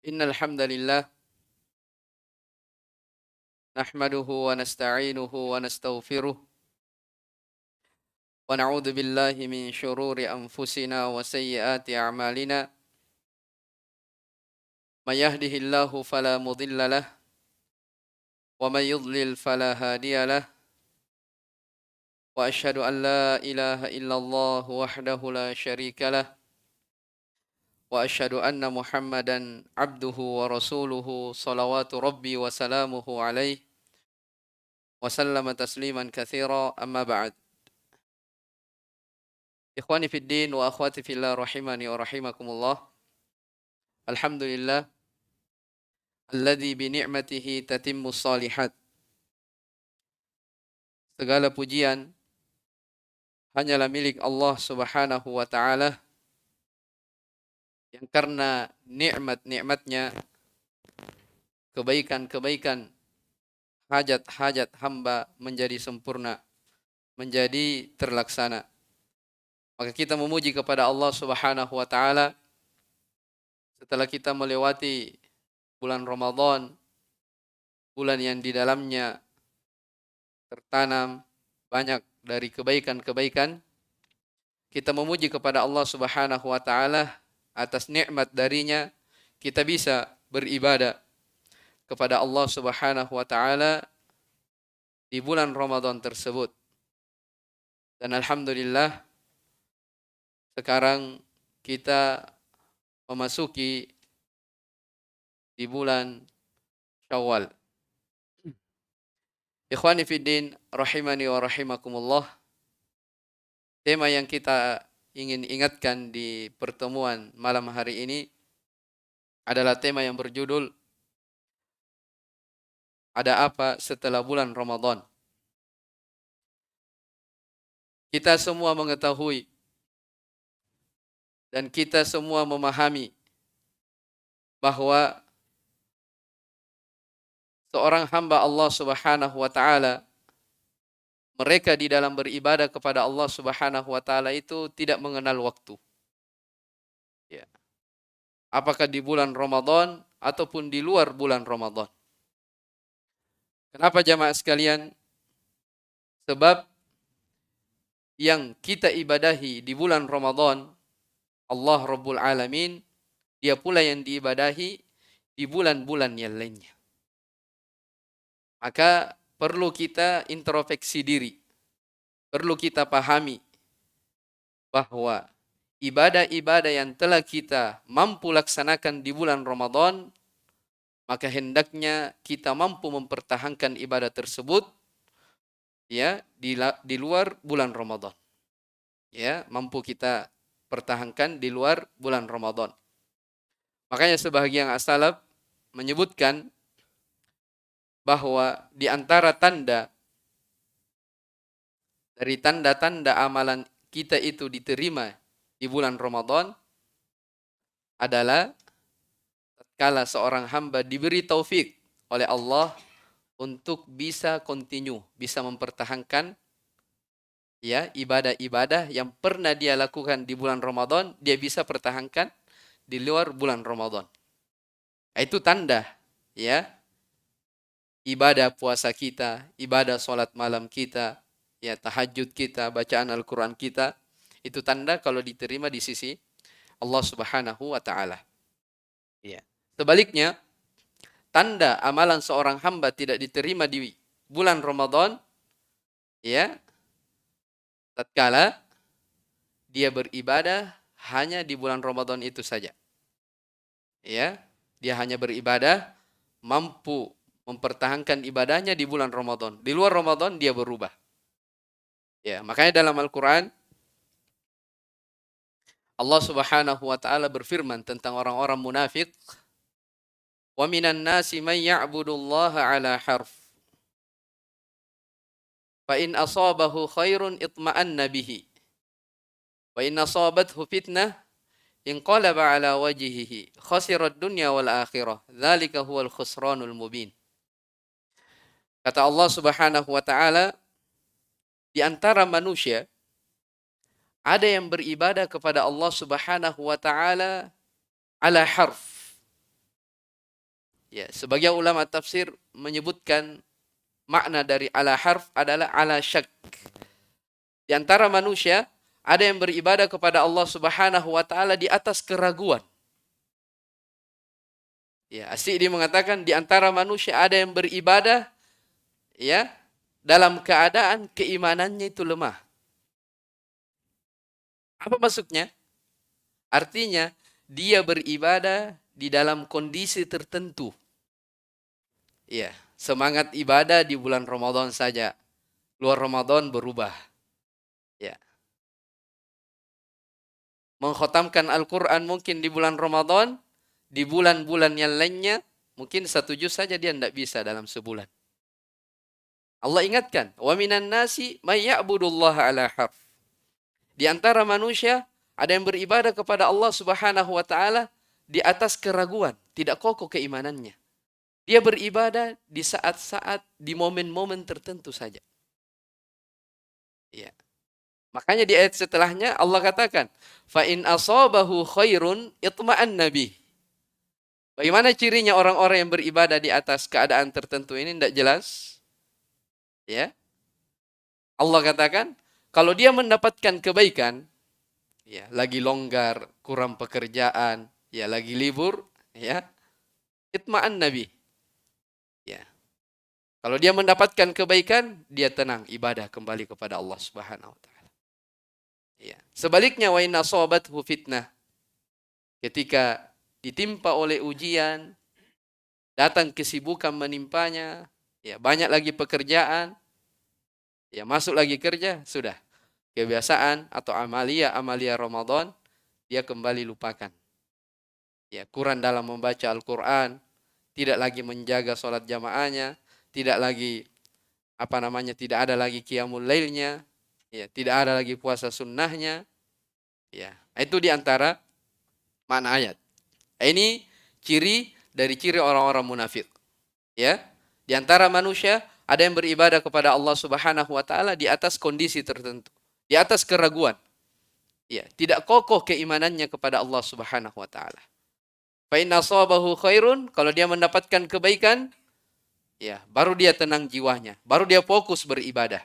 إن الحمد لله نحمده ونستعينه ونستغفره ونعوذ بالله من شرور أنفسنا وسيئات أعمالنا من يهده الله فلا مضل له ومن يضلل فلا هادي له وأشهد أن لا إله إلا الله وحده لا شريك له وأشهد أن محمدا عبده ورسوله صلوات ربي وسلامه عليه وسلم تسليما كثيرا أما بعد. Ikhwani fid din wa akhwati fillah rahimani wa rahimakumullah. Alhamdulillah alladzi bi ni'matihi tatimmus shalihat. Segala pujian hanyalah milik Allah Subhanahu wa taala yang karena nikmat-nikmatnya, kebaikan-kebaikan, hajat-hajat hamba menjadi sempurna, menjadi terlaksana. Maka kita memuji kepada Allah Subhanahu wa taala setelah kita melewati bulan Ramadan, bulan yang di dalamnya tertanam banyak dari kebaikan-kebaikan. Kita memuji kepada Allah Subhanahu wa taala atas nikmat darinya kita bisa beribadah kepada Allah Subhanahu wa taala di bulan Ramadan tersebut. Dan alhamdulillah sekarang kita memasuki di bulan Syawal. Ikhwani fiddin rahimani wa rahimakumullah. Tema yang kita ingin ingatkan di pertemuan malam hari ini adalah tema yang berjudul Ada apa setelah bulan Ramadan? Kita semua mengetahui dan kita semua memahami bahwa seorang hamba Allah Subhanahu wa taala, mereka di dalam beribadah kepada Allah Subhanahu wa taala itu tidak mengenal waktu. Ya. Apakah di bulan Ramadan ataupun di luar bulan Ramadan. Kenapa jamaah sekalian? Sebab yang kita ibadahi di bulan Ramadan, Allah Rabbul Alamin, dia pula yang diibadahi di bulan-bulan yang lainnya. Maka perlu kita introspeksi diri. Perlu kita pahami bahwa ibadah-ibadah yang telah kita mampu laksanakan di bulan Ramadan, maka hendaknya kita mampu mempertahankan ibadah tersebut ya di luar bulan Ramadan. Ya, mampu kita pertahankan di luar bulan Ramadan. Makanya sebagian as-salaf menyebutkan bahwa di antara dari tanda-tanda amalan kita itu diterima di bulan Ramadan adalah tatkala seorang hamba diberi taufik oleh Allah untuk bisa continue, bisa mempertahankan ya ibadah-ibadah yang pernah dia lakukan di bulan Ramadan, dia bisa pertahankan di luar bulan Ramadan. Itu tanda ya ibadah puasa kita, ibadah sholat malam kita, ya tahajud kita, bacaan Al-Quran kita, itu tanda kalau diterima di sisi Allah Subhanahu wa taala. Ya. Sebaliknya, tanda amalan seorang hamba tidak diterima di bulan Ramadan, ya, tatkala dia beribadah hanya di bulan Ramadan itu saja. Ya, dia hanya beribadah mampu mempertahankan ibadahnya di bulan Ramadan. Di luar Ramadan dia berubah. Ya, makanya dalam Al-Quran Allah Subhanahu wa taala berfirman tentang orang-orang munafik, "Wa minan nasi may ya'budullaha 'ala harf. Fa in asabahu khairun itma'anna bihi. Wa in asabathu fitnah inqalaba 'ala wajhihi. Khasira ad-dunya wal akhirah. Dzalika huwal khusranul mubin." Kata Allah Subhanahu wa taala, di antara manusia ada yang beribadah kepada Allah Subhanahu wa taala ala harf. Ya, sebagian ulama tafsir menyebutkan makna dari ala harf adalah ala syak. Di antara manusia ada yang beribadah kepada Allah Subhanahu wa taala di atas keraguan. Ya, As-Sa'di mengatakan di antara manusia ada yang beribadah ya dalam keadaan keimanannya itu lemah. Apa maksudnya? Artinya dia beribadah di dalam kondisi tertentu. Ya, semangat ibadah di bulan Ramadan saja. Luar Ramadan berubah. Ya. Mengkhatamkan Al-Quran mungkin di bulan Ramadan, di bulan-bulan yang lainnya, mungkin 1 juz saja dia tidak bisa dalam sebulan. Allah ingatkan, wa minan nasi may ya'budullaha ala harf. Di antara manusia ada yang beribadah kepada Allah Subhanahu wa taala di atas keraguan, tidak kokoh keimanannya. Dia beribadah di saat-saat, di momen-momen tertentu saja. Ya. Makanya di ayat setelahnya Allah katakan, fa in asabahu khairun itma'anna bih. Bagaimana cirinya orang-orang yang beribadah di atas keadaan tertentu ini tidak jelas? Ya. Allah katakan, kalau dia mendapatkan kebaikan, ya, lagi longgar, kurang pekerjaan, ya, lagi libur, ya, itma'anna bih. Ya. Kalau dia mendapatkan kebaikan, dia tenang ibadah kembali kepada Allah Subhanahu wa taala. Ya. Sebaliknya wa in asabathu fitnah. Ketika ditimpa oleh ujian, datang kesibukan menimpanya, ya banyak lagi pekerjaan, ya masuk lagi kerja, sudah. Kebiasaan atau amalia Ramadan dia kembali lupakan. Ya, kurang dalam membaca Al-Qur'an, tidak lagi menjaga sholat jamaahnya, tidak lagi tidak ada lagi qiyamul lailnya, ya, tidak ada lagi puasa sunnahnya. Ya, itu diantara makna ayat. Ini ciri dari ciri orang-orang munafik. Ya, di antara manusia ada yang beribadah kepada Allah Subhanahu wa taala di atas kondisi tertentu, di atas keraguan. Ya, tidak kokoh keimanannya kepada Allah Subhanahu wa taala. Fa in asabahu khairun, kalau dia mendapatkan kebaikan, ya, baru dia tenang jiwanya, baru dia fokus beribadah.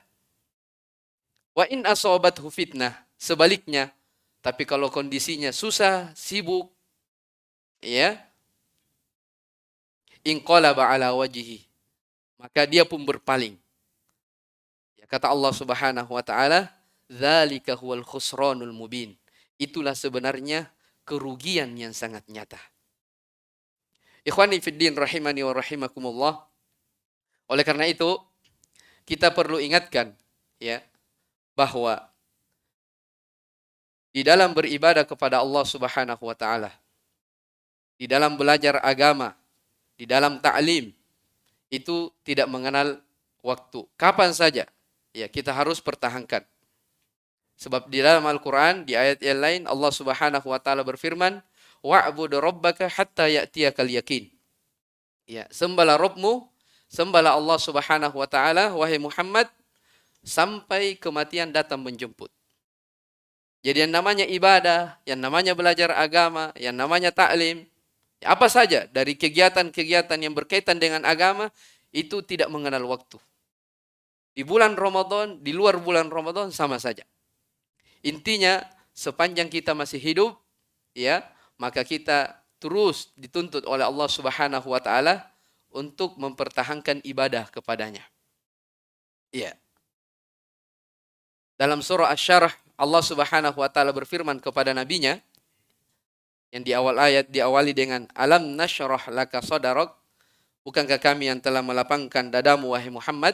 Wa in asabathu fitnah, sebaliknya, tapi kalau kondisinya susah, sibuk, ya, inqalaba ala wajhihi, maka dia pun berpaling. Ya, kata Allah Subhanahu wa taala, dzalika huwal khusranul mubin. Itulah sebenarnya kerugian yang sangat nyata. Ikhwani fiddin rahimani wa rahimakumullah. Oleh karena itu, kita perlu ingatkan ya bahwa di dalam beribadah kepada Allah Subhanahu wa taala, di dalam belajar agama, di dalam ta'lim, itu tidak mengenal waktu. Kapan saja ya kita harus pertahankan. Sebab di dalam Al-Qur'an di ayat yang lain Allah Subhanahu wa taala berfirman, wa'bud rabbaka hatta ya'tiyakal yakin. Ya, sembahlah Rabbmu, sembahlah Allah Subhanahu wa taala wahai Muhammad sampai kematian datang menjemput. Jadi yang namanya ibadah, yang namanya belajar agama, yang namanya ta'lim, apa saja dari kegiatan-kegiatan yang berkaitan dengan agama itu tidak mengenal waktu. Di bulan Ramadan, di luar bulan Ramadan sama saja. Intinya sepanjang kita masih hidup, ya, maka kita terus dituntut oleh Allah Subhanahu wa taala untuk mempertahankan ibadah kepadanya. Ya. Dalam surah Asy-Syarah Allah Subhanahu wa taala berfirman kepada nabinya yang di awal ayat diawali dengan alam nasyrah laka sadrak, bukankah kami yang telah melapangkan dadamu wahai Muhammad?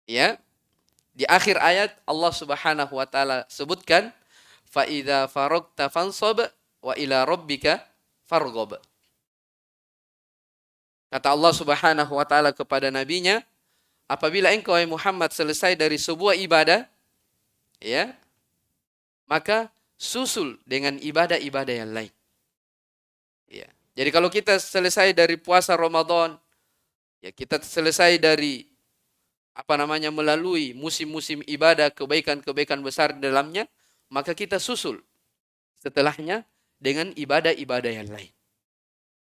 Ya. Di akhir ayat Allah Subhanahu wa taala sebutkan fa idza faragta fansab wa ila rabbika farghab. Kata Allah Subhanahu wa taala kepada nabinya, apabila engkau wahai Muhammad selesai dari sebuah ibadah, ya, maka susul dengan ibadah-ibadah yang lain. Ya. Jadi kalau kita selesai dari puasa Ramadan, ya kita selesai dari melalui musim-musim ibadah, kebaikan-kebaikan besar di dalamnya, maka kita susul setelahnya dengan ibadah-ibadah yang lain.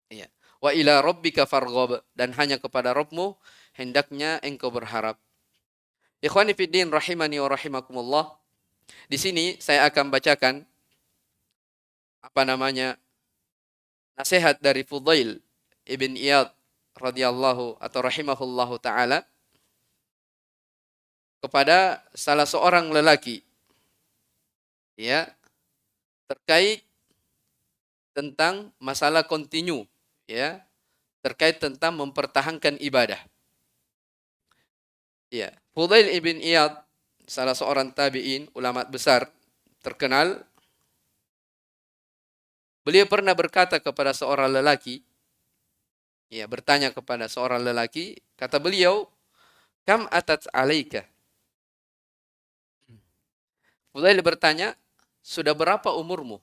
Ya. Wa ila rabbika farghab, dan hanya kepada Rabbmu hendaknya engkau berharap. Ikhwani fiddin rahimani wa rahimakumullah. Di sini saya akan bacakan nasihat dari Fudail ibn Iyad radhiyallahu atau rahimahullahu taala kepada salah seorang lelaki, ya, terkait tentang masalah kontinu, ya, terkait tentang mempertahankan ibadah. Ya, Fudail ibn Iyad, salah seorang tabi'in, ulama besar terkenal, beliau pernah berkata kepada seorang lelaki, ya, bertanya kepada seorang lelaki, kata beliau, "Kam atat alaika?" Fudail bertanya, "Sudah berapa umurmu?"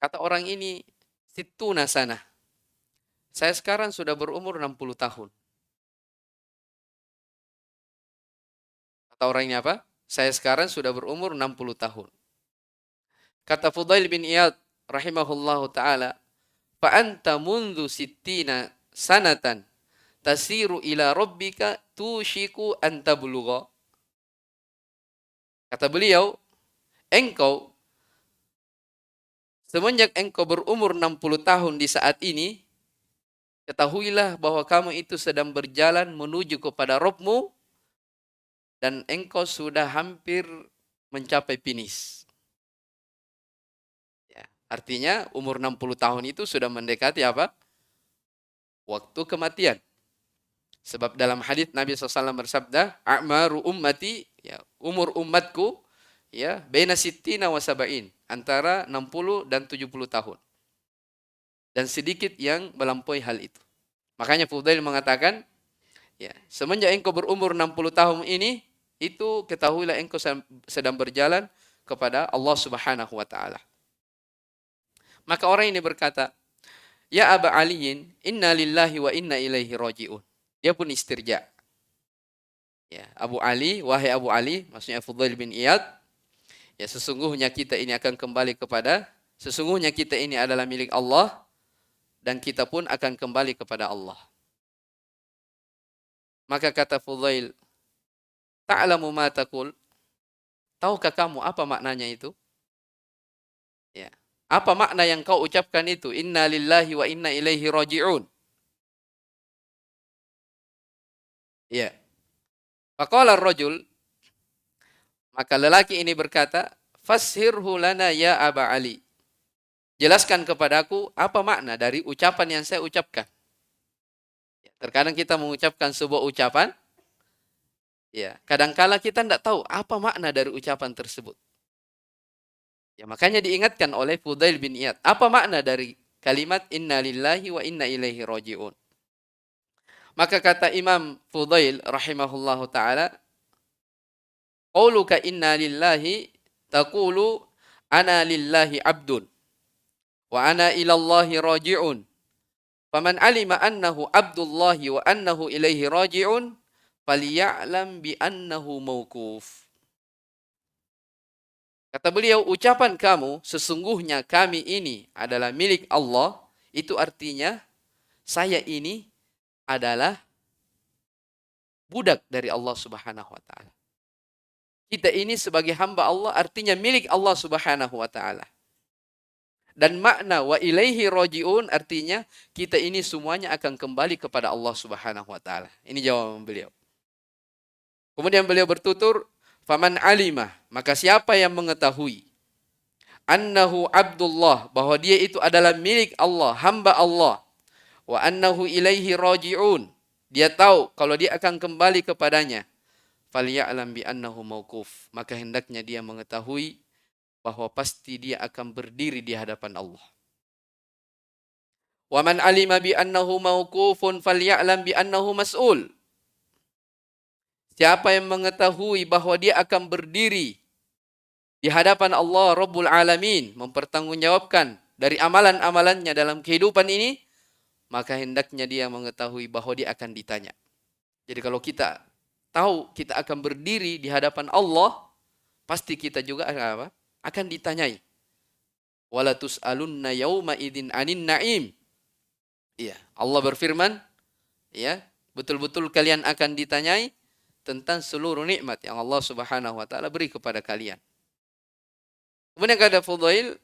Kata orang ini, "Sittuna sana." Saya sekarang sudah berumur 60 tahun. Kata orang ini apa? Saya sekarang sudah berumur 60 tahun. Kata Fudail bin Iyad rahimahullahu taala, "Fa anta mundu sittina sanatan tasiru ila rabbika tushiku an tablugha." Kata beliau, engkau semenjak engkau berumur 60 tahun di saat ini, ketahuilah bahwa kamu itu sedang berjalan menuju kepada Rabbmu dan engkau sudah hampir mencapai finish. Ya, artinya umur 60 tahun itu sudah mendekati apa? Waktu kematian. Sebab dalam hadis Nabi SAW bersabda, "A'maru ummati," ya, umur umatku, ya, baina sittina wa sab'in, antara 60 dan 70 tahun. Dan sedikit yang melampaui hal itu. Makanya Fudail mengatakan, ya, semenjak engkau berumur 60 tahun ini, itu ketahuilah engkau sedang berjalan kepada Allah Subhanahu wa taala. Maka orang ini berkata, "Ya Aba Aliyin, inna lillahi wa inna ilaihi raji'un." Dia pun istirja. Ya, Abu Ali, wahai Abu Ali, maksudnya Fudail bin Iyad, ya, sesungguhnya kita ini adalah milik Allah dan kita pun akan kembali kepada Allah. Maka kata Fudail, "Ta'lamu ma taqul?" Tahukah kamu apa maknanya itu? Ya. Apa makna yang kau ucapkan itu? Inna lillahi wa inna ilaihi raji'un. Ya. Faqala ar-rajul, maka lelaki ini berkata, "Fashirhu lana ya Aba Ali." Jelaskan kepadaku apa makna dari ucapan yang saya ucapkan. Ya, terkadang kita mengucapkan sebuah ucapan, ya, kadangkala kita tidak tahu apa makna dari ucapan tersebut. Ya, makanya diingatkan oleh Fudail bin Iyad, apa makna dari kalimat inna lillahi wa inna ilaihi raji'un. Maka kata Imam Fudail rahimahullahu taala, "Qauluka inna lillahi taqulu ana lillahi abdun wa ana ilallahi raji'un. Faman alima annahu abdullahi wa annahu ilaihi raji'un falya'lam bi annahu mauquf." Kata beliau, ucapan kamu sesungguhnya kami ini adalah milik Allah, itu artinya saya ini adalah budak dari Allah Subhanahu wa taala. Kita ini sebagai hamba Allah artinya milik Allah Subhanahu wa taala. Dan makna wa ilaihi raji'un artinya kita ini semuanya akan kembali kepada Allah Subhanahu wa taala. Ini jawaban beliau. Kemudian beliau bertutur, "Faman alimah," maka siapa yang mengetahui, "annahu abdullah," bahwa dia itu adalah milik Allah, hamba Allah, "wa annahu ilaihi raji'un," dia tahu kalau dia akan kembali kepadanya, "falya'lam bi annahu mauquf," maka hendaknya dia mengetahui bahwa pasti dia akan berdiri di hadapan Allah. "Wa man alima bi annahu mauqufun falya'lam bi annahu mas'ul." Siapa yang mengetahui bahwa dia akan berdiri di hadapan Allah Rabbul Alamin, mempertanggungjawabkan dari amalan-amalannya dalam kehidupan ini, maka hendaknya dia mengetahui bahwa dia akan ditanya. Jadi kalau kita tahu kita akan berdiri di hadapan Allah, pasti kita juga akan ditanyai. Wala tus'alunna yauma idzin 'anin na'im. Iya, Allah berfirman, ya, betul-betul kalian akan ditanyai tentang seluruh nikmat yang Allah Subhanahu wa taala beri kepada kalian. Kemudian kata Fudail,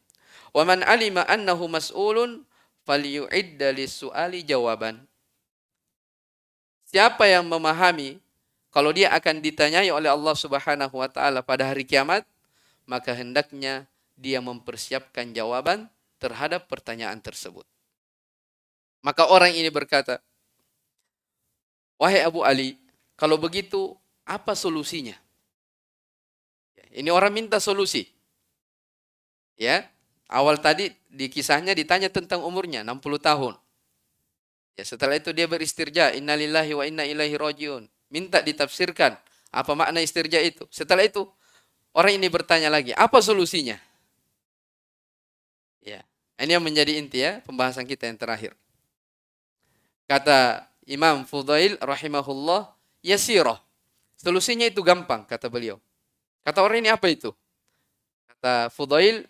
"Wa man alima annahu mas'ulun falyu'idda lis-su'ali jawaban." Siapa yang memahami kalau dia akan ditanyai oleh Allah Subhanahu wa taala pada hari kiamat, maka hendaknya dia mempersiapkan jawaban terhadap pertanyaan tersebut. Maka orang ini berkata, "Wahai Abu Ali, kalau begitu apa solusinya?" Ini orang minta solusi. Ya, awal tadi di kisahnya ditanya tentang umurnya 60 tahun. Ya, setelah itu dia beristirja, innalillahi wa inna ilaihi rajiun. Minta ditafsirkan apa makna istirja itu. Setelah itu orang ini bertanya lagi, apa solusinya? Ya, ini yang menjadi inti ya pembahasan kita yang terakhir. Kata Imam Fudail rahimahullah, yasirah. Solusinya itu gampang, kata beliau. Kata orang ini apa itu? Kata Fudail,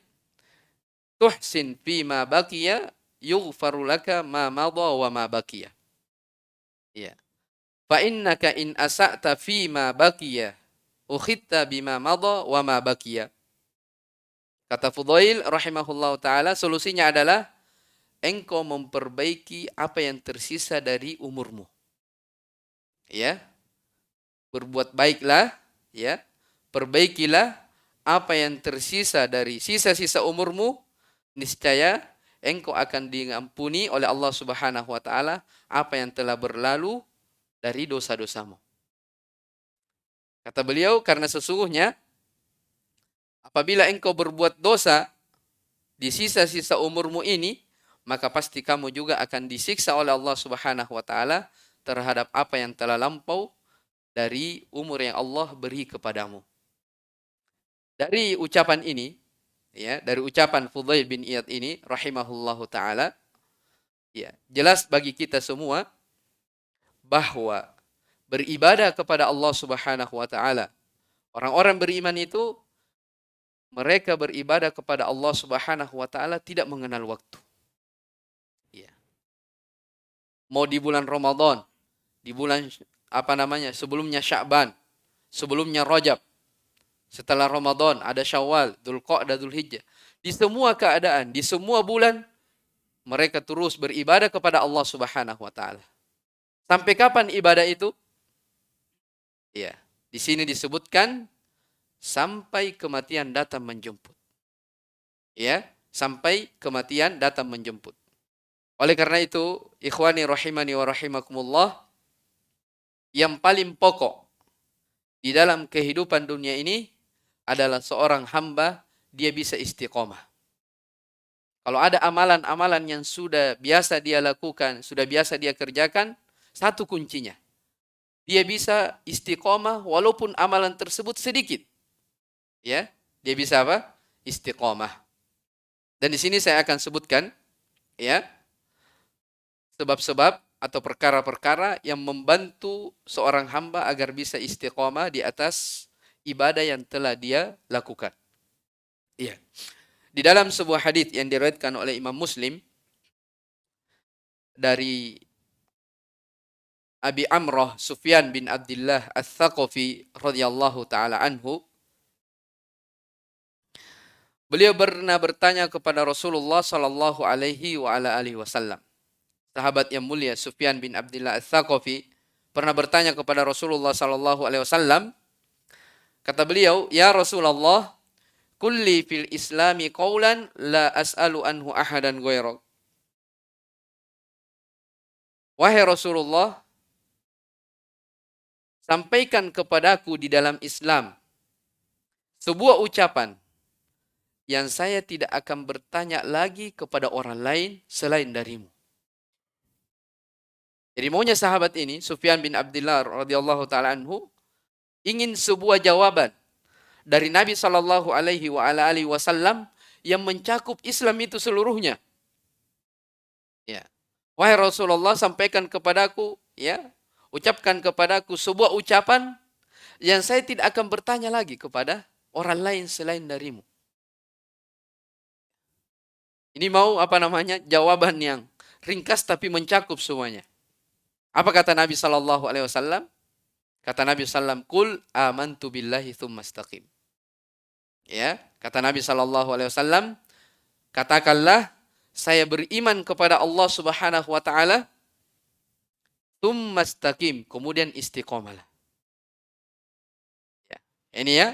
tuhsin fima baqiya yughfaru laka ma madha wa ma baqiya. Ya. Fa innaka in asa'ta fima baqiya ukhitta bima madha wa ma baqiya. Kata Fudail rahimahullah taala, solusinya adalah engkau memperbaiki apa yang tersisa dari umurmu. Ya. Berbuat baiklah, ya. Perbaikilah apa yang tersisa dari sisa-sisa umurmu, niscaya engkau akan diampuni oleh Allah Subhanahu wa taala apa yang telah berlalu dari dosa-dosamu. Kata beliau, karena sesungguhnya apabila engkau berbuat dosa di sisa-sisa umurmu ini, maka pasti kamu juga akan disiksa oleh Allah Subhanahu wa taala terhadap apa yang telah lampau dari umur yang Allah beri kepadamu. Dari ucapan ini, ya, dari ucapan Fudail bin Iyad ini rahimahullahu taala, ya, jelas bagi kita semua bahwa beribadah kepada Allah Subhanahu wa taala, orang-orang beriman itu mereka beribadah kepada Allah Subhanahu wa taala tidak mengenal waktu. Ya. Mau di bulan Ramadan, di bulan sebelumnya Sya'ban, sebelumnya Rajab, setelah Ramadan ada Syawal, Dzulqa'dah, Dzulhijjah. Di semua keadaan, di semua bulan mereka terus beribadah kepada Allah Subhanahu wa taala. Sampai kapan ibadah itu? Ya, di sini disebutkan sampai kematian datang menjemput. Ya, sampai kematian datang menjemput. Oleh karena itu, ikhwani rahimani wa rahimakumullah, yang paling pokok di dalam kehidupan dunia ini adalah seorang hamba dia bisa istiqomah. Kalau ada amalan-amalan yang sudah biasa dia lakukan, sudah biasa dia kerjakan, satu kuncinya. Dia bisa istiqomah walaupun amalan tersebut sedikit. Ya, dia bisa apa? Istiqomah. Dan di sini saya akan sebutkan ya sebab-sebab atau perkara-perkara yang membantu seorang hamba agar bisa istiqomah di atas ibadah yang telah dia lakukan. Iya. Di dalam sebuah hadis yang diriwayatkan oleh Imam Muslim dari Abi Amrah Sufyan bin Abdullah Ats-Tsaqafi radhiyallahu taala anhu, beliau pernah bertanya kepada Rasulullah sallallahu alaihi wa ala alihi wasallam. Sahabat yang mulia Sufyan bin Abdullah Ats-Tsaqafi pernah bertanya kepada Rasulullah sallallahu alaihi wasallam. Kata beliau, "Ya Rasulullah, kulli fil islami qaulan la as'alu anhu ahadan ghairak." Wahai Rasulullah, sampaikan kepadaku di dalam Islam sebuah ucapan yang saya tidak akan bertanya lagi kepada orang lain selain darimu. Jadi maunya sahabat ini, Sufyan bin Abdullah radhiyallahu taala anhu, ingin sebuah jawaban dari Nabi sallallahu alaihi wa ala alihi wasallam yang mencakup Islam itu seluruhnya. Ya. Wahai Rasulullah, sampaikan kepadaku, ya, ucapkan kepadaku sebuah ucapan yang saya tidak akan bertanya lagi kepada orang lain selain darimu. Ini mau jawaban yang ringkas tapi mencakup semuanya. Apa kata Nabi sallallahu alaihi wasallam? Kata Nabi sallam, "Qul amantu billahi tsumma istaqim." Ya, kata Nabi sallallahu alaihi wasallam, katakanlah saya beriman kepada Allah Subhanahu wa taala, tsumma istaqim, kemudian istiqomalah. Ya. Ini ya,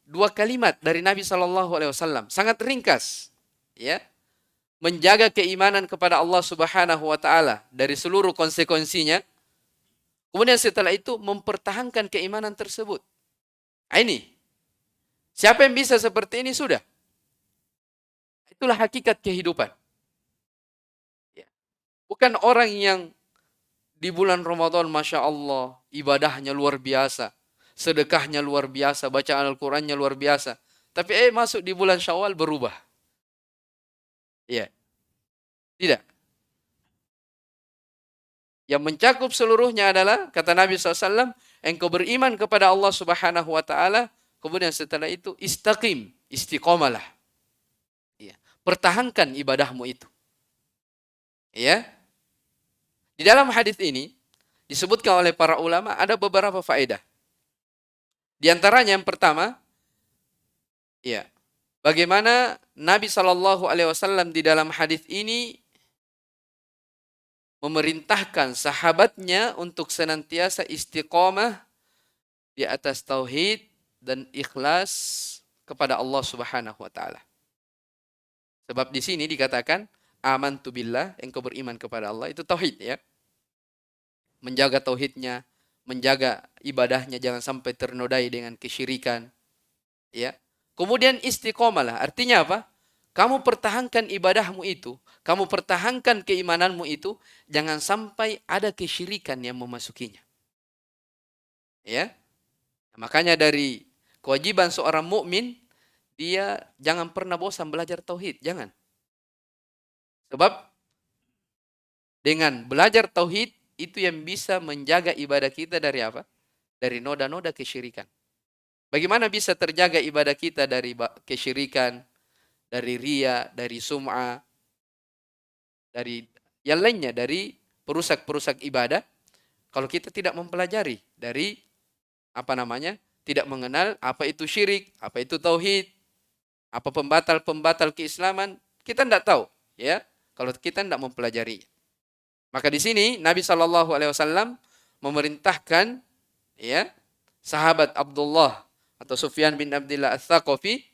dua kalimat dari Nabi sallallahu alaihi wasallam, sangat ringkas. Ya. Menjaga keimanan kepada Allah Subhanahu wa taala dari seluruh konsekuensinya. Kemudian setelah itu mempertahankan keimanan tersebut. Ini. Siapa yang bisa seperti ini sudah. Itulah hakikat kehidupan. Ya. Bukan orang yang di bulan Ramadan, Masya Allah, ibadahnya luar biasa. Sedekahnya luar biasa, bacaan Al-Qurannya luar biasa. Tapi masuk di bulan Syawal berubah. Ya. Tidak. Yang mencakup seluruhnya adalah, kata Nabi SAW, engkau beriman kepada Allah Subhanahu wa ta'ala, kemudian setelah itu istaqim, istiqomalah. Ya. Pertahankan ibadahmu itu. Ya. Di dalam hadis ini disebutkan oleh para ulama ada beberapa faedah. Di antaranya yang pertama, ya, bagaimana Nabi Shallallahu Alaihi Wasallam di dalam hadis ini memerintahkan sahabatnya untuk senantiasa istiqomah di atas tauhid dan ikhlas kepada Allah Subhanahu wa taala. Sebab di sini dikatakan amantu billah, engkau beriman kepada Allah, itu tauhid ya. Menjaga tauhidnya, menjaga ibadahnya jangan sampai ternodai dengan kesyirikan. Ya. Kemudian istiqomalah, artinya apa? Kamu pertahankan ibadahmu itu, kamu pertahankan keimananmu itu, jangan sampai ada kesyirikan yang memasukinya. Ya. Makanya dari kewajiban seorang mukmin, dia jangan pernah bosan belajar tauhid, jangan. Sebab dengan belajar tauhid itu yang bisa menjaga ibadah kita dari apa? Dari noda-noda kesyirikan. Bagaimana bisa terjaga ibadah kita dari kesyirikan, dari riya, dari sum'ah, dari yang lainnya, dari perusak-perusak ibadah, kalau kita tidak mempelajari dari tidak mengenal apa itu syirik, apa itu tauhid, apa pembatal-pembatal keislaman, kita tidak tahu, ya, kalau kita tidak mempelajari. Maka di sini Nabi Shallallahu Alaihi Wasallam memerintahkan, ya, sahabat Abdullah atau Sufyan bin Abdullah Ats-Tsaqafi,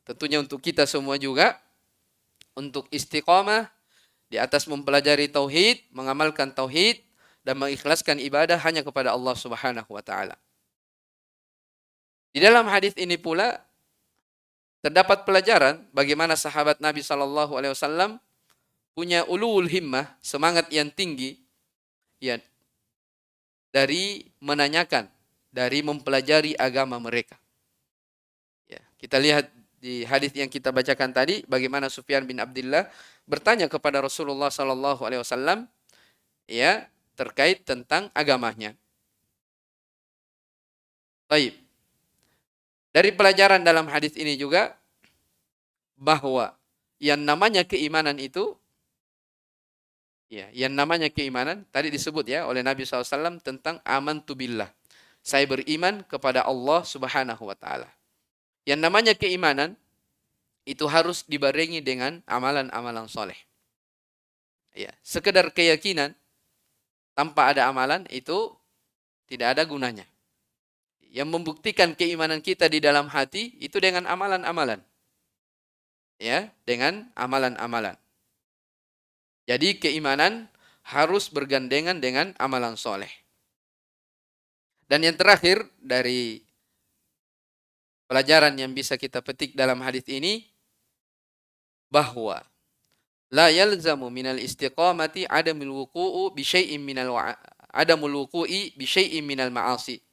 tentunya untuk kita semua juga, untuk istiqamah di atas mempelajari tauhid, mengamalkan tauhid, dan mengikhlaskan ibadah hanya kepada Allah Subhanahu wa taala. Di dalam hadis ini pula terdapat pelajaran bagaimana sahabat Nabi Shallallahu Alaihi Wasallam punya ulul himmah, semangat yang tinggi, ya, dari menanyakan, dari mempelajari agama mereka. Ya, kita lihat di hadis yang kita bacakan tadi, bagaimana Sufyan bin Abdullah bertanya kepada Rasulullah Sallallahu Alaihi Wasallam, ya, terkait tentang agamanya. Baik. Dari pelajaran dalam hadis ini juga bahwa yang namanya keimanan itu, ya, yang namanya keimanan tadi disebut ya oleh Nabi SAW tentang amantu billah. Saya beriman kepada Allah Subhanahu wa taala. Yang namanya keimanan itu harus dibarengi dengan amalan-amalan soleh. Ya, sekedar keyakinan tanpa ada amalan itu tidak ada gunanya. Yang membuktikan keimanan kita di dalam hati itu dengan amalan-amalan. Ya, dengan amalan-amalan. Jadi keimanan harus bergandengan dengan amalan soleh. Dan yang terakhir dari pelajaran yang bisa kita petik dalam hadis ini, bahwa la yalzamu minal istiqamati adamul wuqu'u bi syai'in minal ma'asi.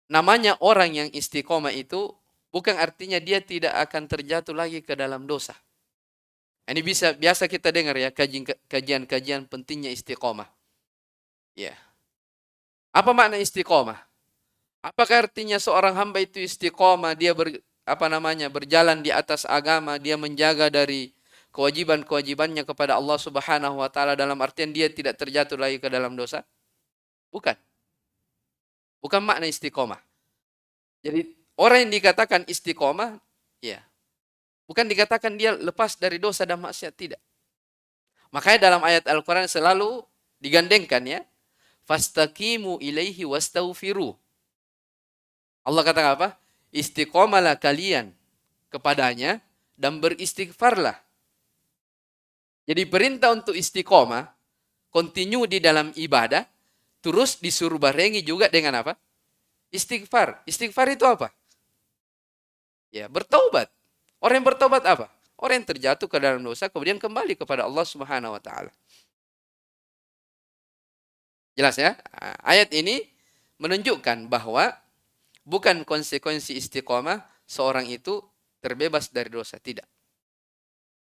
Namanya orang yang istiqomah itu bukan artinya dia tidak akan terjatuh lagi ke dalam dosa. Ini biasa kita dengar ya, kajian-kajian pentingnya istiqomah. Ya. Apa makna istiqomah? Apakah artinya seorang hamba itu istiqomah, dia berjalan di atas agama, dia menjaga dari kewajiban-kewajibannya kepada Allah Subhanahu wa taala dalam artian dia tidak terjatuh lagi ke dalam dosa? Bukan. Bukan makna istiqomah. Jadi orang yang dikatakan istiqomah, ya, bukan dikatakan dia lepas dari dosa dan maksiat, tidak. Makanya dalam ayat Al-Quran selalu digandengkan ya, fastaqimu ilaihi wastaghfiru. Allah katakan apa? Istiqomalah kalian kepadanya dan beristighfarlah. Jadi perintah untuk istiqomah, continue di dalam ibadah, terus disuruh barengi juga dengan apa? Istighfar. Istighfar itu apa? Ya, bertaubat. Orang yang bertaubat apa? Orang yang terjatuh ke dalam dosa kemudian kembali kepada Allah Subhanahu wa taala. Jelas ya? Ayat ini menunjukkan bahwa bukan konsekuensi istiqomah seorang itu terbebas dari dosa, tidak.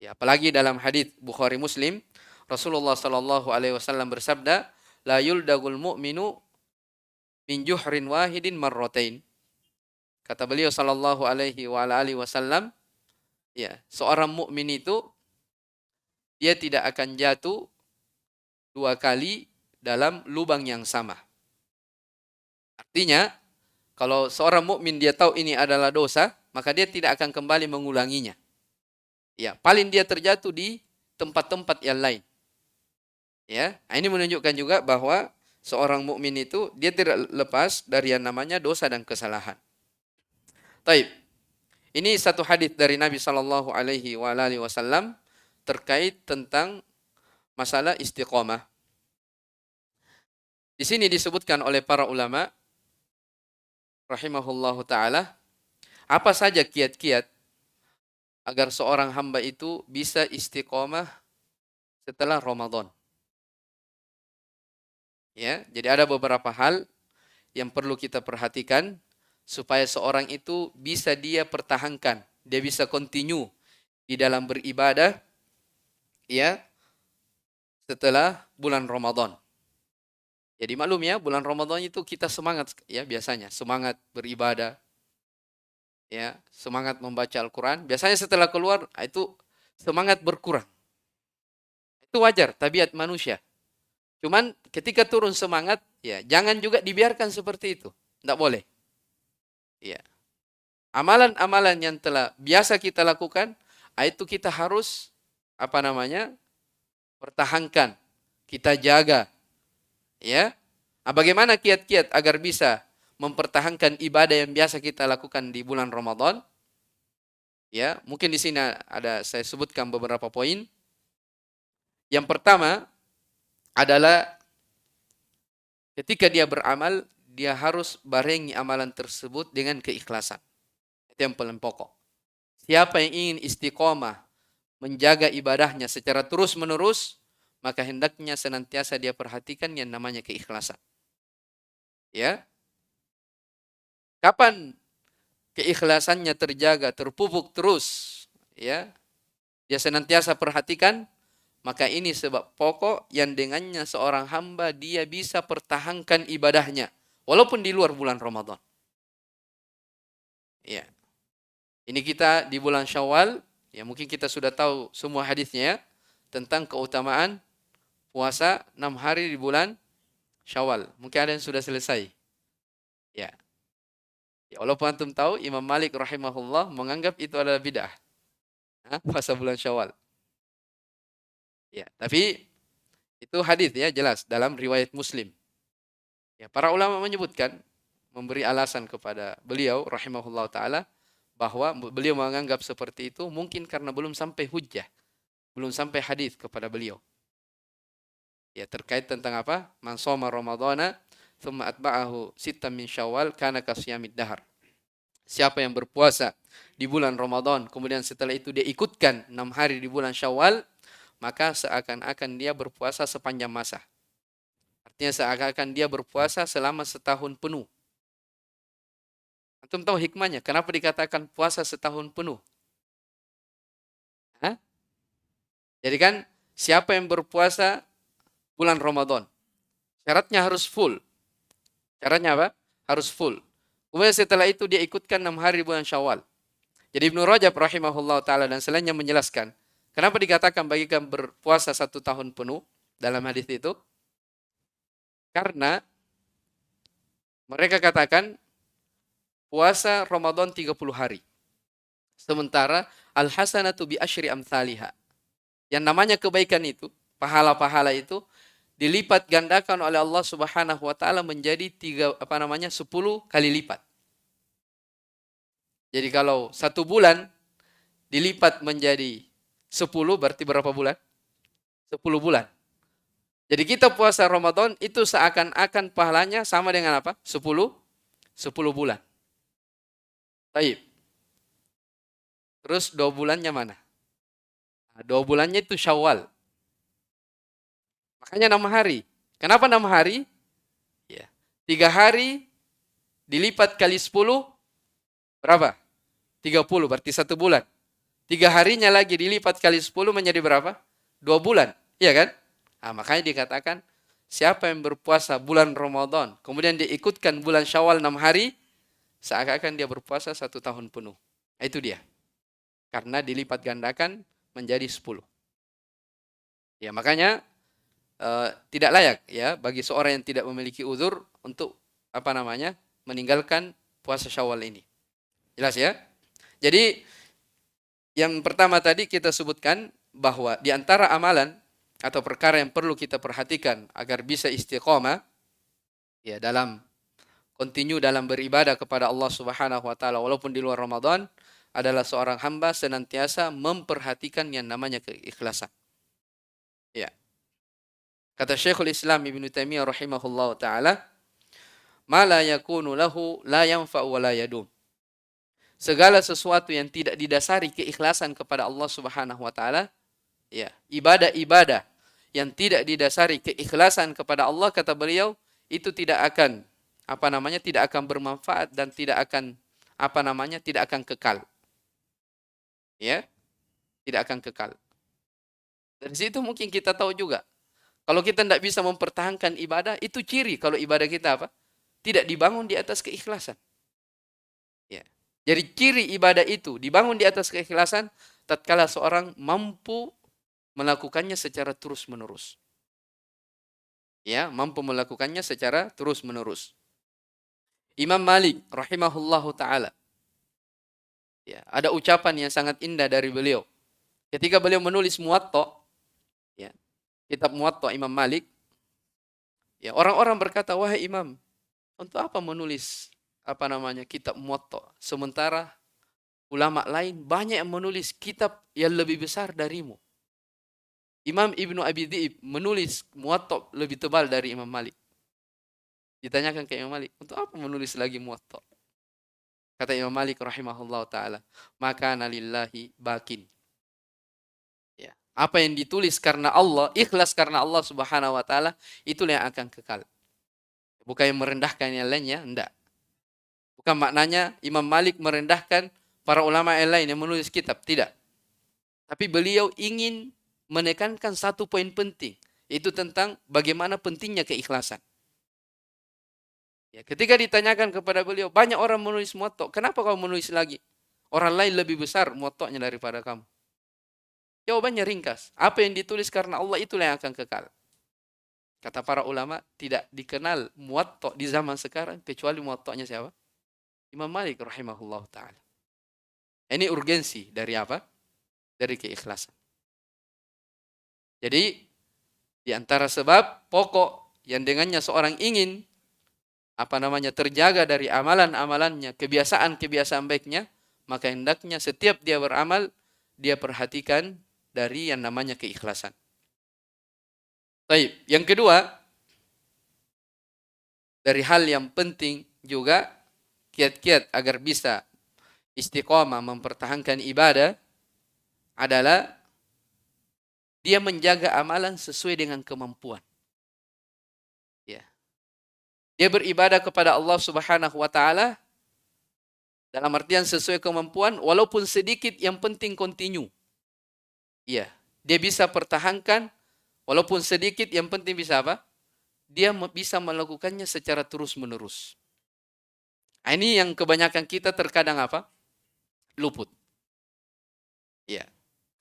Ya, apalagi dalam hadis Bukhari Muslim, Rasulullah sallallahu alaihi wasallam bersabda, la yuldagul mu'minu min juhrin wahidin marratain. Kata beliau sallallahu alaihi wa alihi wasallam, ya, seorang mukmin itu dia tidak akan jatuh dua kali dalam lubang yang sama. Artinya, kalau seorang mukmin dia tahu ini adalah dosa, maka dia tidak akan kembali mengulanginya. Ya, paling dia terjatuh di tempat-tempat yang lain. Ya, ini menunjukkan juga bahwa seorang mukmin itu dia tidak lepas dari yang namanya dosa dan kesalahan. Taib. Ini satu hadis dari Nabi sallallahu alaihi wasallam terkait tentang masalah istiqomah. Di sini disebutkan oleh para ulama rahimahullahu taala apa saja kiat-kiat agar seorang hamba itu bisa istiqomah setelah Ramadan. Ya, jadi ada beberapa hal yang perlu kita perhatikan supaya seorang itu bisa dia pertahankan, dia bisa continue di dalam beribadah ya setelah bulan Ramadan. Jadi maklum ya, bulan Ramadan itu kita semangat ya biasanya, semangat beribadah. Ya, semangat membaca Al-Quran. Biasanya setelah keluar itu semangat berkurang. Itu wajar, tabiat manusia. Cuman ketika turun semangat, ya jangan juga dibiarkan seperti itu. Tidak boleh. Ya. Amalan-amalan yang telah biasa kita lakukan, itu kita harus pertahankan. Kita jaga. Ya. Bagaimana kiat-kiat agar bisa mempertahankan ibadah yang biasa kita lakukan di bulan Ramadan? Ya, mungkin di sini saya sebutkan beberapa poin. Yang pertama adalah ketika dia beramal, dia harus barengi amalan tersebut dengan keikhlasan. Itu yang paling pokok. Siapa yang ingin istiqomah menjaga ibadahnya secara terus-menerus, maka hendaknya senantiasa dia perhatikan yang namanya keikhlasan. Ya. Kapan keikhlasannya terjaga, terpupuk terus, ya. Dia senantiasa perhatikan, maka ini sebab pokok yang dengannya seorang hamba dia bisa pertahankan ibadahnya walaupun di luar bulan Ramadan. Ya. Ini kita di bulan Syawal, ya mungkin kita sudah tahu semua hadisnya ya, tentang keutamaan puasa 6 hari di bulan Syawal. Mungkin ada yang sudah selesai. Ya. Ya, walaupun antum tahu Imam Malik rahimahullah menganggap itu adalah bid'ah. Puasa bulan Syawal. Ya, tapi itu hadis ya jelas dalam riwayat Muslim. Ya, para ulama menyebutkan memberi alasan kepada beliau rahimahullah taala bahwa beliau menganggap seperti itu mungkin karena belum sampai hujjah, belum sampai hadis kepada beliau. Ya, terkait tentang apa? Man shoma Ramadhana tsumma atba'ahu sittan min Syawal kana kasiyamid dahar. Siapa yang berpuasa di bulan Ramadan, kemudian setelah itu dia ikutkan 6 hari di bulan Syawal, maka seakan-akan dia berpuasa sepanjang masa. Artinya seakan-akan dia berpuasa selama setahun penuh. Antum tahu hikmahnya, kenapa dikatakan puasa setahun penuh? Jadi kan, siapa yang berpuasa bulan Ramadan, syaratnya harus full. Syaratnya apa? Harus full. Kemudian setelah itu dia ikutkan 6 hari bulan Syawal. Jadi Ibnu Rajab rahimahullah ta'ala dan selainnya menjelaskan, Kenapa dikatakan bagikan berpuasa 1 tahun penuh dalam hadis itu? Karena mereka katakan puasa Ramadan 30 hari. Sementara al-hasanatu bi asyri amthaliha. Yang namanya kebaikan itu, pahala-pahala itu dilipat gandakan oleh Allah Subhanahu wa taala menjadi 10 kali lipat. Jadi kalau 1 bulan dilipat menjadi 10 berarti berapa bulan? 10 bulan. Jadi kita puasa Ramadan itu seakan-akan pahalanya sama dengan apa? 10 bulan. Baik. Terus 2 bulannya mana? Nah, 2 bulannya itu Syawal. Makanya 6 hari. Kenapa 6 hari? Ya. 3 hari dilipat kali 10 berapa? 30 berarti 1 bulan. 3 harinya lagi dilipat kali 10 menjadi berapa? 2 bulan. Iya kan? Nah, makanya dikatakan siapa yang berpuasa bulan Ramadan kemudian diikutkan bulan Syawal 6 hari, seakan-akan dia berpuasa 1 tahun penuh. Itu dia. Karena dilipat gandakan menjadi 10. Ya, makanya tidak layak ya bagi seorang yang tidak memiliki uzur untuk meninggalkan puasa Syawal ini. Jelas ya? Jadi yang pertama tadi kita sebutkan bahwa di antara amalan atau perkara yang perlu kita perhatikan agar bisa istiqomah ya dalam continue dalam beribadah kepada Allah Subhanahu wa taala walaupun di luar Ramadan adalah seorang hamba senantiasa memperhatikan yang namanya keikhlasan. Ya. Kata Syekhul Islam Ibnu Taimiyah rahimahullah taala, "Ma la yakunu lahu la yanfa'u wa la yadum." Segala sesuatu yang tidak didasari keikhlasan kepada Allah Subhanahu wa taala, ya, ibadah-ibadah yang tidak didasari keikhlasan kepada Allah, kata beliau, itu tidak akan tidak akan bermanfaat dan tidak akan tidak akan kekal. Ya, tidak akan kekal. Dari situ mungkin kita tahu juga kalau kita tidak bisa mempertahankan ibadah, itu ciri kalau ibadah kita tidak dibangun di atas keikhlasan. Ya. Jadi ciri ibadah itu dibangun di atas keikhlasan tatkala seorang mampu melakukannya secara terus-menerus. Ya, mampu melakukannya secara terus-menerus. Imam Malik rahimahullahu taala. Ya, ada ucapan yang sangat indah dari beliau. Ketika beliau menulis Muwatta, ya, kitab Muwatta Imam Malik, ya, orang-orang berkata, "Wahai Imam, untuk apa menulis kitab Muwatta sementara ulama lain banyak yang menulis kitab yang lebih besar darimu?" Imam Ibnu Abi Dhi'ib menulis Muwatta lebih tebal dari Imam Malik. Ditanyakan ke Imam Malik, "Untuk apa menulis lagi Muwatta?" Kata Imam Malik rahimahullah taala, "Maka nalillahi bakin." Ya. Apa yang ditulis karena Allah, ikhlas karena Allah Subhanahu wa taala, itulah yang akan kekal. Bukan yang merendahkan yang lainnya, enggak. Bukan maknanya Imam Malik merendahkan para ulama yang lain yang menulis kitab, tidak. Tapi beliau ingin menekankan satu poin penting, itu tentang bagaimana pentingnya keikhlasan. Ya, ketika ditanyakan kepada beliau, banyak orang menulis Muwatta, kenapa kau menulis lagi? Orang lain lebih besar Muwattanya daripada kamu. Jawabannya ringkas, apa yang ditulis karena Allah itulah yang akan kekal. Kata para ulama, tidak dikenal Muwatta di zaman sekarang kecuali Muwattanya siapa? Imam Malik rahimahullah ta'ala. Ini urgensi dari apa? Dari keikhlasan. Jadi, di antara sebab pokok yang dengannya seorang ingin terjaga dari amalan-amalannya, kebiasaan-kebiasaan baiknya, maka hendaknya setiap dia beramal, dia perhatikan dari yang namanya keikhlasan. Baik, yang kedua, dari hal yang penting juga, kiat-kiat agar bisa istiqomah mempertahankan ibadah, adalah dia menjaga amalan sesuai dengan kemampuan. Ya. Dia beribadah kepada Allah Subhanahu wa taala dalam artian sesuai kemampuan, walaupun sedikit, yang penting continue. Iya, dia bisa pertahankan walaupun sedikit, yang penting bisa dia bisa melakukannya secara terus-menerus. Nah, ini yang kebanyakan kita terkadang luput. Iya.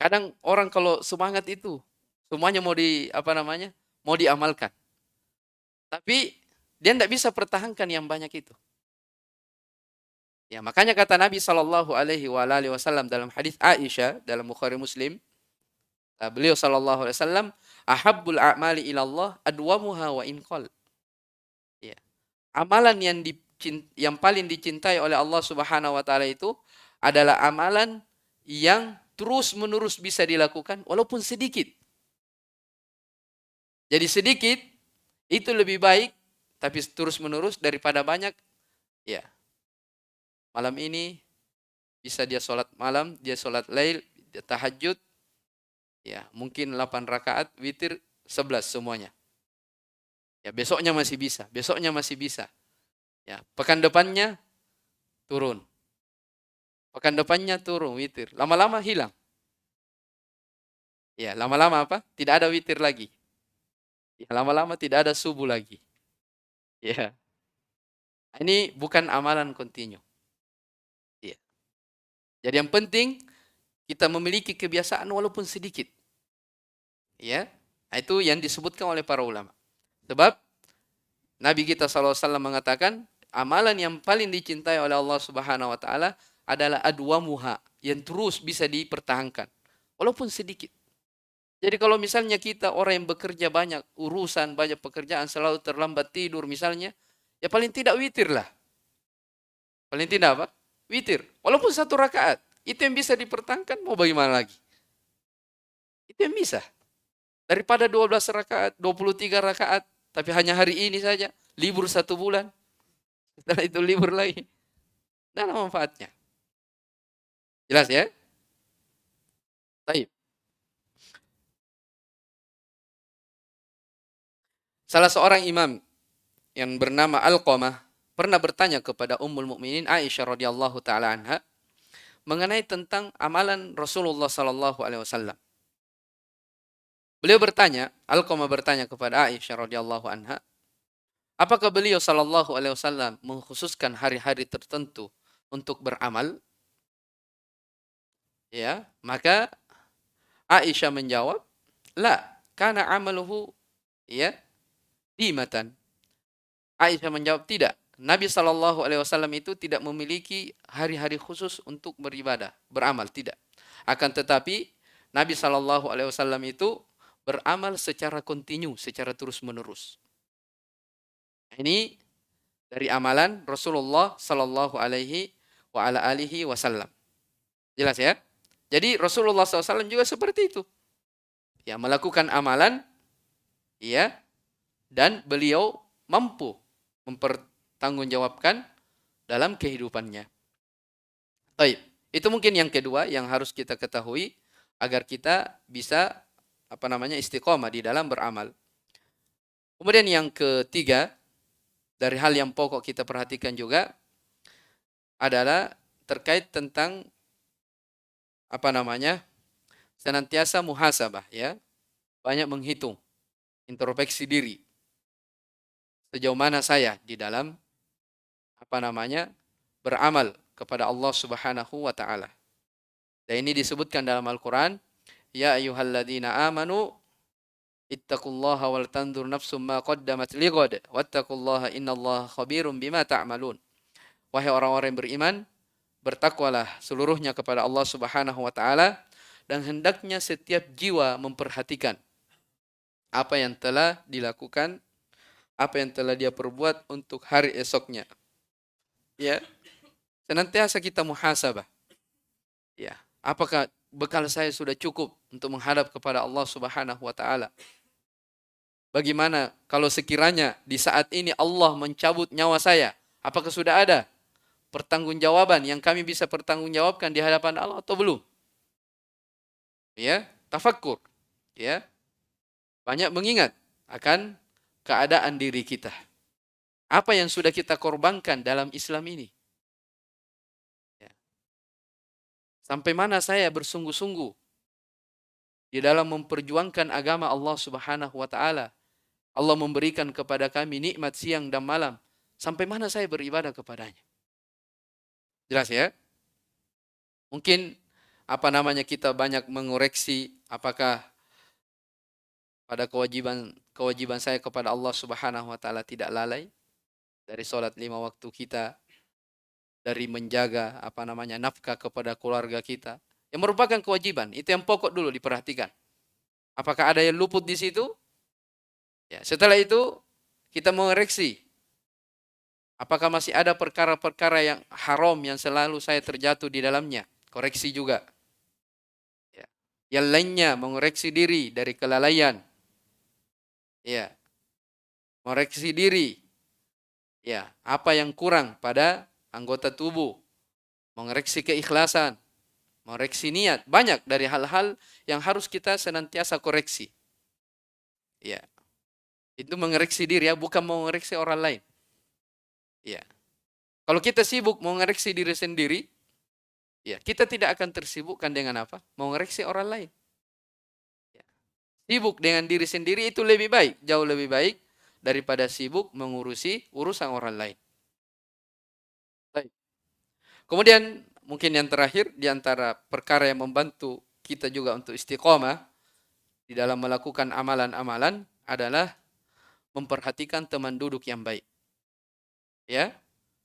Kadang orang kalau semangat itu semuanya mau mau diamalkan. Tapi dia tidak bisa pertahankan yang banyak itu. Ya, makanya kata Nabi Shallallahu Alaihi Wasallam dalam hadis Aisyah dalam Bukhari Muslim, beliau Shallallahu Alaihi Wasallam, ahabbul a'mali ilallah adwamuha wa inqal. Ya. Amalan yang paling dicintai oleh Allah Subhanahu Wa Taala itu adalah amalan yang terus menerus bisa dilakukan walaupun sedikit. Jadi sedikit itu lebih baik, tapi terus menerus daripada banyak. Ya, malam ini bisa dia sholat malam, dia sholat lail, dia tahajud, ya mungkin 8 rakaat, witir 11 semuanya. Ya besoknya masih bisa, besoknya masih bisa. Ya pekan depannya turun, pekan depannya turun witir, lama-lama hilang. Ya lama-lama apa? Tidak ada witir lagi. Ya, lama-lama tidak ada subuh lagi. Ya, ini bukan amalan kontinu. Ya. Jadi yang penting kita memiliki kebiasaan walaupun sedikit. Ya, itu yang disebutkan oleh para ulama. Sebab Nabi kita SAW mengatakan amalan yang paling dicintai oleh Allah Subhanahu Wa Taala adalah adwamuha, yang terus bisa dipertahankan walaupun sedikit. Jadi kalau misalnya kita orang yang bekerja banyak, urusan banyak pekerjaan, selalu terlambat tidur misalnya, ya paling tidak witir lah. Paling tidak apa? Witir. Walaupun 1 rakaat. Itu yang bisa dipertahankan, mau bagaimana lagi? Itu yang bisa. Daripada 12 rakaat, 23 rakaat, tapi hanya hari ini saja, libur 1 bulan. Setelah itu libur lagi. Tidak ada manfaatnya. Jelas ya? Baik. Salah seorang imam yang bernama Alqamah pernah bertanya kepada Ummul Mukminin Aisyah radhiyallahu taala anha mengenai tentang amalan Rasulullah sallallahu alaihi wasallam. Beliau bertanya, Alqamah bertanya kepada Aisyah radhiyallahu anha, apakah beliau sallallahu alaihi wasallam mengkhususkan hari-hari tertentu untuk beramal? Ya, maka Aisyah menjawab, la, kana amaluhu ya dimatan. Aisyah menjawab, tidak. Nabi Shallallahu Alaihi Wasallam itu tidak memiliki hari-hari khusus untuk beribadah, beramal, tidak. Akan tetapi Nabi Shallallahu Alaihi Wasallam itu beramal secara kontinu, secara terus menerus. Ini dari amalan Rasulullah Shallallahu Alaihi Wasallam. Jelas ya? Jadi Rasulullah SAW juga seperti itu. Ya, melakukan amalan, ya, dan beliau mampu mempertanggungjawabkan dalam kehidupannya. Baik, itu mungkin yang kedua yang harus kita ketahui agar kita bisa istiqomah di dalam beramal. Kemudian yang ketiga, dari hal yang pokok kita perhatikan juga adalah terkait tentang senantiasa muhasabah, ya. Banyak menghitung, introspeksi diri. Sejauh mana saya di dalam beramal kepada Allah Subhanahu wa taala. Dan ini disebutkan dalam Al-Qur'an, ya ayyuhalladzina amanu ittaqullaha wal tanzur nafsum ma qaddamat lighad wattaqullaha innallaha khabirum bima ta'malun. Wahai orang-orang yang beriman, bertakwalah seluruhnya kepada Allah Subhanahu wa taala dan hendaknya setiap jiwa memperhatikan apa yang telah dilakukan, apa yang telah dia perbuat untuk hari esoknya. Ya. Senantiasa kita muhasabah. Ya, apakah bekal saya sudah cukup untuk menghadap kepada Allah Subhanahu wa taala? Bagaimana kalau sekiranya di saat ini Allah mencabut nyawa saya? Apakah sudah ada pertanggungjawaban yang kami bisa pertanggungjawabkan di hadapan Allah atau belum? Ya, tafakkur. Ya. Banyak mengingat akan keadaan diri kita. Apa yang sudah kita korbankan dalam Islam ini? Ya. Sampai mana saya bersungguh-sungguh di dalam memperjuangkan agama Allah Subhanahu wa taala. Allah memberikan kepada kami nikmat siang dan malam. Sampai mana saya beribadah kepadanya? Jelas ya? Mungkin kita banyak mengoreksi apakah pada kewajiban saya kepada Allah Subhanahu wa taala tidak lalai dari sholat 5 waktu kita, dari menjaga nafkah kepada keluarga kita. Yang merupakan kewajiban, itu yang pokok dulu diperhatikan. Apakah ada yang luput di situ? Ya, setelah itu kita mengoreksi. Apakah masih ada perkara-perkara yang haram yang selalu saya terjatuh di dalamnya? Koreksi juga. Ya. Yang lainnya mengoreksi diri dari kelalaian. Ya, mengoreksi diri. Ya, apa yang kurang pada anggota tubuh? Mengoreksi keikhlasan, mengoreksi niat. Banyak dari hal-hal yang harus kita senantiasa koreksi. Ya. Itu mengoreksi diri ya, bukan mengoreksi orang lain. Ya. Kalau kita sibuk mengoreksi diri sendiri, ya, kita tidak akan tersibukkan dengan apa? Mengoreksi orang lain. Ya. Sibuk dengan diri sendiri itu lebih baik, jauh lebih baik daripada sibuk mengurusi urusan orang lain. Baik. Kemudian mungkin yang terakhir di antara perkara yang membantu kita juga untuk istiqomah di dalam melakukan amalan-amalan adalah memperhatikan teman duduk yang baik. Ya,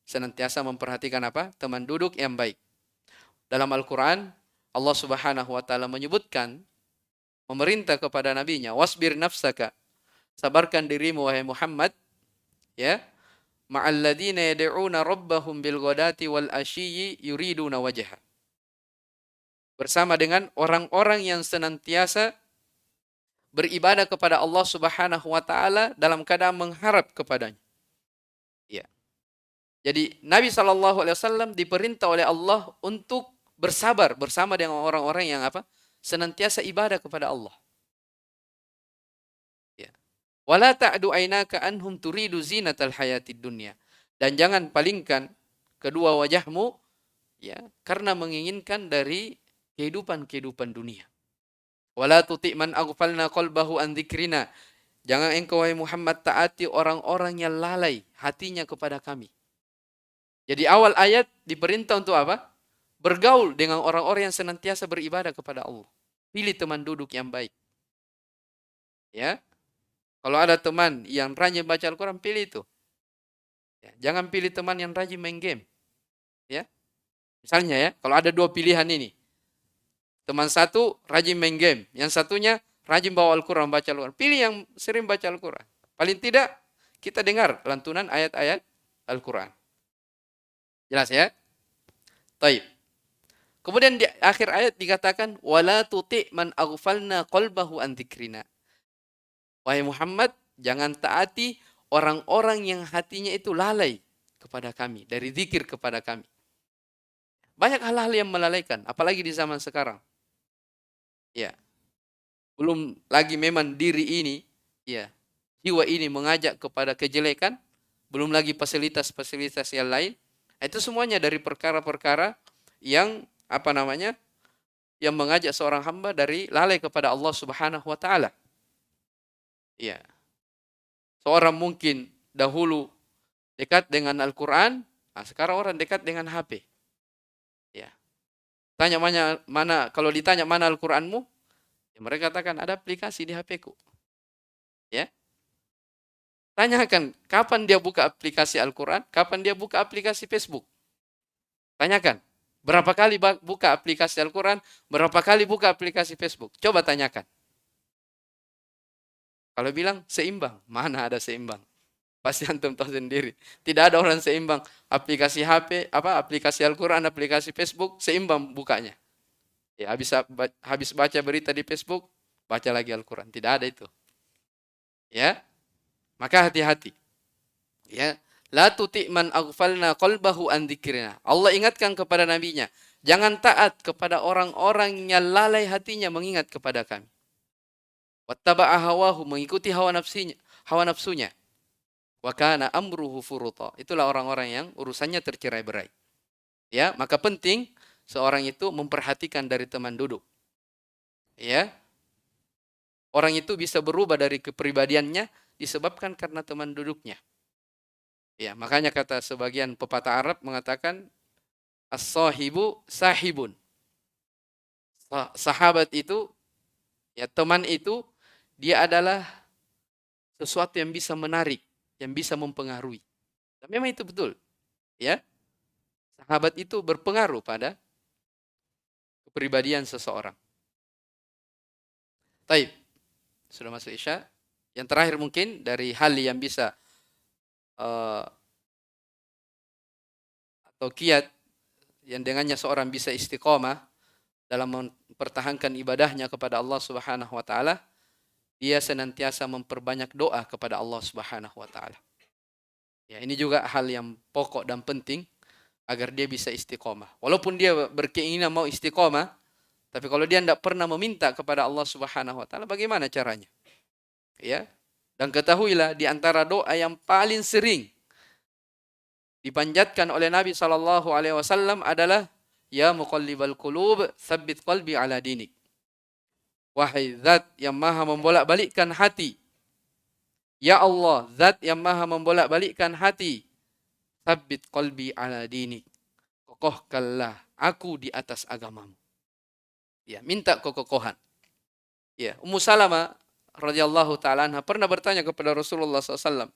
senantiasa memperhatikan apa? Teman duduk yang baik. Dalam Al-Quran, Allah Subhanahu wa taala menyebutkan, memerintah kepada nabinya, wasbir nafsaka, sabarkan dirimu wahai Muhammad, ya, ma'al ladina yad'una rabbahum bil ghadati wal ashiyyi yuriduna wajha. Bersama dengan orang-orang yang senantiasa beribadah kepada Allah Subhanahu wa taala dalam keadaan mengharap kepadanya. Ya. Jadi Nabi SAW diperintah oleh Allah untuk bersabar bersama dengan orang-orang yang apa? Senantiasa ibadah kepada Allah. Ya. Wala ta'du aynaka anhum turidu zinatal hayatid dunya. Dan jangan palingkan kedua wajahmu ya karena menginginkan dari kehidupan dunia. Wala tuti' man aghfalna qalbahu an dzikrina. Jangan engkau wahai Muhammad taati orang-orang yang lalai hatinya kepada kami. Jadi awal ayat diperintah untuk apa? Bergaul dengan orang-orang yang senantiasa beribadah kepada Allah. Pilih teman duduk yang baik. Ya. Kalau ada teman yang rajin baca Al-Quran, pilih itu. Ya. Jangan pilih teman yang rajin main game. Ya. Misalnya ya, kalau ada dua pilihan ini. Teman satu rajin main game. Yang satunya rajin bawa Al-Quran, baca Al-Quran. Pilih yang sering baca Al-Quran. Paling tidak, kita dengar lantunan ayat-ayat Al-Quran. Jelas ya? Taib. Kemudian di akhir ayat dikatakan wala tuti' man aghfalna qalbahu an dzikrina. Wahai Muhammad, jangan taati orang-orang yang hatinya itu lalai kepada kami, dari zikir kepada kami. Banyak hal-hal yang melalaikan, apalagi di zaman sekarang. Ya. Belum lagi memang diri ini, ya, jiwa ini mengajak kepada kejelekan, belum lagi fasilitas-fasilitas yang lain. Itu semuanya dari perkara-perkara yang yang mengajak seorang hamba dari lalai kepada Allah Subhanahu wa taala. Ya. Seorang mungkin dahulu dekat dengan Al-Qur'an, sekarang orang dekat dengan HP. Ya. Tanya mana kalau ditanya mana Al-Qur'anmu? Ya, mereka katakan ada aplikasi di HP-ku. Ya. Tanyakan kapan dia buka aplikasi Al-Qur'an, kapan dia buka aplikasi Facebook. Tanyakan. Berapa kali buka aplikasi Al-Quran, berapa kali buka aplikasi Facebook. Coba tanyakan. Kalau bilang seimbang, mana ada seimbang? Pasti antum tahu sendiri. Tidak ada orang seimbang. Aplikasi HP, aplikasi Al-Quran, aplikasi Facebook, seimbang bukanya. Ya, habis baca berita di Facebook, baca lagi Al-Quran. Tidak ada itu. Ya, maka hati-hati. Ya, la tuti' man aghfalna qalbahu an dzikrina. Allah ingatkan kepada nabinya, jangan taat kepada orang-orang yang lalai hatinya mengingat kepada kami. Wattaba'a hawahu, mengikuti hawa nafsunya. Wa kana amruhu furuta. Itulah orang-orang yang urusannya tercerai-berai. Ya, maka penting seorang itu memperhatikan dari teman duduk. Ya. Orang itu bisa berubah dari kepribadiannya disebabkan karena teman duduknya. Ya, makanya kata sebagian pepatah Arab mengatakan as-sahibu sahibun. Sahabat itu, ya teman itu, dia adalah sesuatu yang bisa menarik, yang bisa mempengaruhi. Dan memang itu betul, ya. Sahabat itu berpengaruh pada kepribadian seseorang. Taib, sudah masuk Isya. Yang terakhir mungkin dari hal yang bisa atau kiat yang dengannya seorang bisa istiqomah dalam mempertahankan ibadahnya kepada Allah Subhanahu wa taala, dia senantiasa memperbanyak doa kepada Allah Subhanahu wa taala. Ya, ini juga hal yang pokok dan penting agar dia bisa istiqomah. Walaupun dia berkeinginan mau istiqomah, tapi kalau dia tidak pernah meminta kepada Allah Subhanahu wa taala, bagaimana caranya? Ya. Dan ketahuilah di antara doa yang paling sering dipanjatkan oleh Nabi sallallahu alaihi wasallam adalah ya muqallibal qulub, tsabbit qalbi ala dinik. Wahai zat yang maha membolak-balikkan hati. Ya Allah, zat yang maha membolak-balikkan hati. Tsabbit qalbi ala dinik. Kokohkanlah aku di atas agamamu. Ya, minta kekokohan. Ya, Ummu Salamah radhiyallahu taala anha pernah bertanya kepada Rasulullah SAW.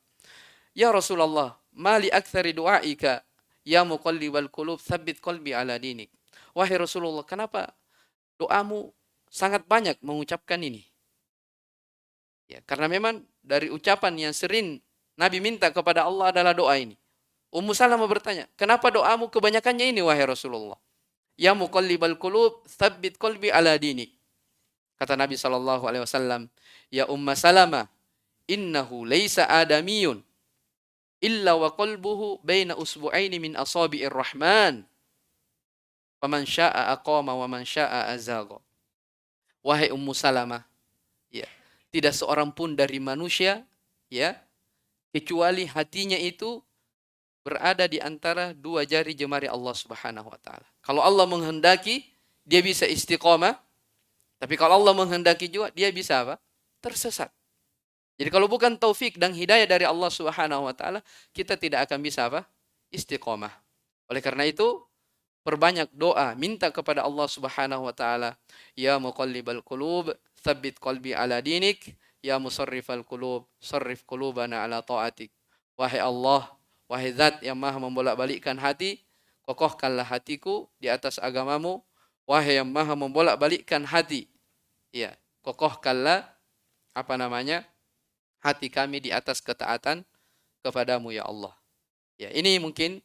Ya Rasulullah, mali aktsari du'aika ya muqallibal qulub tsabbit qalbi ala dinik. Wahai Rasulullah, kenapa doamu sangat banyak mengucapkan ini? Ya, karena memang dari ucapan yang sering Nabi minta kepada Allah adalah doa ini. Ummu Salamah bertanya, kenapa doamu kebanyakannya ini wahai Rasulullah? Ya muqallibal qulub tsabbit qalbi ala dinik. Kata Nabi sallallahu alaihi wasallam, ya Ummu Salamah, innahu laisa adamiyun illa wa qalbuhu baina usbu'aini min asabi'ir rahman. Faman syaa'a aqama wa man syaa'a azagha. Wahai Ummu Salamah, ya, tidak seorang pun dari manusia, ya, kecuali hatinya itu berada di antara dua jari jemari Allah Subhanahu wa taala. Kalau Allah menghendaki, dia bisa istiqomah, tapi kalau Allah menghendaki juga, dia bisa apa? Tersesat. Jadi kalau bukan taufik dan hidayah dari Allah Subhanahu wa taala, kita tidak akan bisa apa? Istiqomah. Oleh karena itu, perbanyak doa, minta kepada Allah Subhanahu wa taala, ya muqallibal qulub, tsabbit qalbi ala dinik, ya musarrifal qulub, sarrif qulubana ala taatik. Wahai Allah, wahai zat yang maha membolak-balikkan hati, kokohkanlah hatiku di atas agamamu. Wahai yang maha membolak-balikkan hati, ya, kokohkanlah apa namanya? Hati kami di atas ketaatan kepadamu ya Allah. Ya, ini mungkin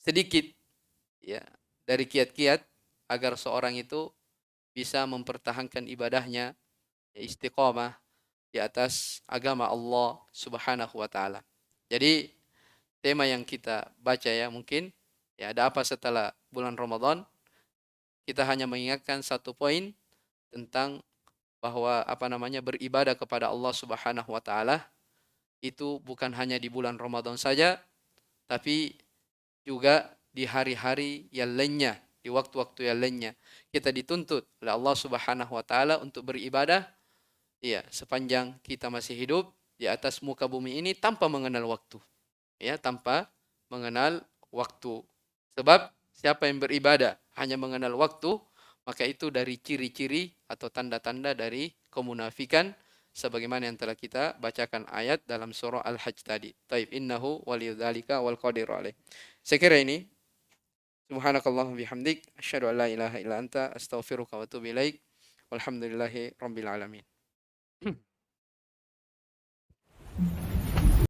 sedikit, ya, dari kiat-kiat agar seorang itu bisa mempertahankan ibadahnya, ya, istiqomah di atas agama Allah Subhanahu wa taala. Jadi tema yang kita baca ya mungkin, ya, ada apa setelah bulan Ramadan? Kita hanya mengingatkan satu poin tentang bahwa apa namanya beribadah kepada Allah Subhanahu wa taala itu bukan hanya di bulan Ramadan saja, tapi juga di hari-hari yang lainnya, di waktu-waktu yang lainnya. Kita dituntut oleh Allah Subhanahu wa taala untuk beribadah, ya, sepanjang kita masih hidup di atas muka bumi ini tanpa mengenal waktu. Ya, tanpa mengenal waktu. Sebab siapa yang beribadah hanya mengenal waktu, maka itu dari ciri-ciri atau tanda-tanda dari kemunafikan sebagaimana yang telah kita bacakan ayat dalam surah Al-Hajj tadi. Taib innahu waliyudzalika wal qadiru alaih. Saya kira ini. Subhanakallahumma bihamdik asyhadu an la ilaha illa anta astaghfiruka wa atubu ilaik. Walhamdulillahi rabbil alamin.